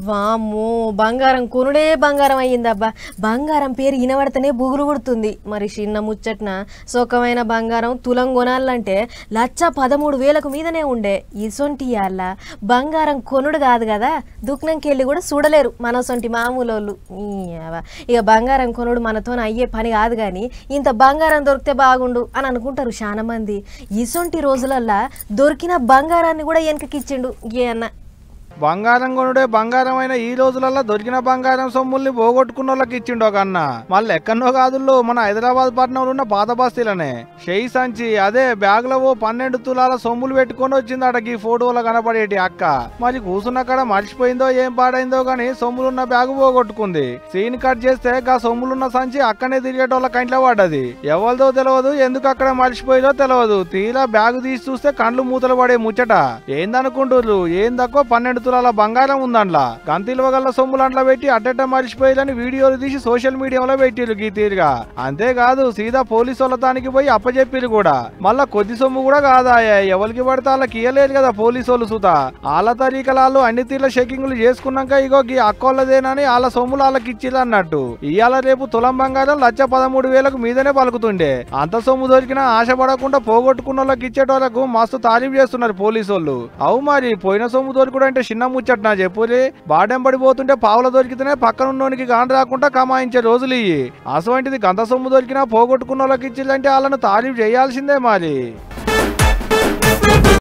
వామ్మో బంగారం కొనుడే బంగారం అయ్యిందబ్బా. బంగారం పేరు ఇనబడితేనే బుగులు పుడుతుంది. మరి చిన్న ముచ్చట్న సొక్కమైన బంగారం తులం కొనాలంటే 1,13,000కు మీదనే ఉండే. ఇసొంటి యాళ్ళ బంగారం కొనుడు కాదు కదా, దుఃఖంకెళ్ళి కూడా చూడలేరు మనసొంటి మామూలోళ్ళు. ఇక బంగారం కొనుడు మనతో అయ్యే పని కాదు, కానీ ఇంత బంగారం దొరికితే బాగుండు అని అనుకుంటారు చాలా మంది. ఇసొంటి రోజులల్లా దొరికిన బంగారాన్ని కూడా వెనకకిచ్చిండు ఏ అన్న. బంగారం కొనుడే బంగారం అయిన ఈ రోజులలో దొరికిన బంగారం సొమ్ముల్ని పోగొట్టుకున్న వాళ్ళకి ఇచ్చిండు ఒక అన్న. మళ్ళీ ఎక్కడో కాదుల్లో మన హైదరాబాద్ పట్టణంలో ఉన్న పాత బస్తీలనే షెయి సంచి అదే బ్యాగ్లో 12 తులాల సొమ్ములు పెట్టుకొని వచ్చింది అటకి ఈ ఫోటోలో కనపడేటి అక్క. మరి కూసున్న కాడ మర్చిపోయిందో ఏం పాడైందో గాని సొమ్ములున్న బ్యాగు పోగొట్టుకుంది. సీన్ కట్ చేస్తే గా సొమ్ములున్న సంచి అక్కనే తిరిగేటోళ్ళ కంట్లో పడ్డది. ఎవరిదో తెలియదు, ఎందుకు అక్కడ మర్చిపోయిందో తెలియదు. తీరా బ్యాగు తీసి చూస్తే కండ్లు మూతలు పడే ముచ్చట. ఏందనుకుంటుర్రు, ఏం తక్కువ 12 తులాల బంగారం ఉందండ్లా. గంతిల్వగల్ల సొమ్ములంట్లా పెట్టి అడ్డట మర్చిపోయాలని వీడియోలు తీసి సోషల్ మీడియాలో పెట్టిరు గీ తీరుగా. అంతేకాదు సీదా పోలీసు వాళ్ళతానికి పోయి అప్పచెప్పిరు కూడా. మళ్ళా కొద్ది సొమ్ము కూడా కాదాయే, ఎవరికి పడితే వాళ్ళకి ఇయ్యలేదు కదా పోలీసు వాళ్ళు సుతా. వాళ్ళ తరీకలాలు అన్ని తీర్ల చెకింగ్లు చేసుకున్నాక ఇగో గీ అక్కోళ్ళదేనని వాళ్ళ సొమ్ములు వాళ్ళకి ఇచ్చిరు అన్నట్టు. ఇవాళ రేపు తులం బంగారం 1,13,000కు మీదనే పలుకుతుండే. అంత సొమ్ము దొరికినా ఆశపడకుండా పోగొట్టుకున్న వాళ్ళకి ఇచ్చేటోళ్లకు మస్తు తారీఫ్ చేస్తున్నారు పోలీసు వాళ్ళు. అవు మరి పోయిన సొమ్ము దొరికడం అంటే చిన్న ముచ్చట్నా చెప్పురి. బాడెం పడిపోతుంటే పావుల దొరికితేనే పక్కనున్నోనికి గాని రాకుండా కమాయించే రోజులు ఇవి. అసవంటిది గంత సొమ్ము దొరికినా పోగొట్టుకున్న వాళ్ళకి ఇచ్చిందంటే వాళ్ళను తారీఫ్ చేయాల్సిందే మరి.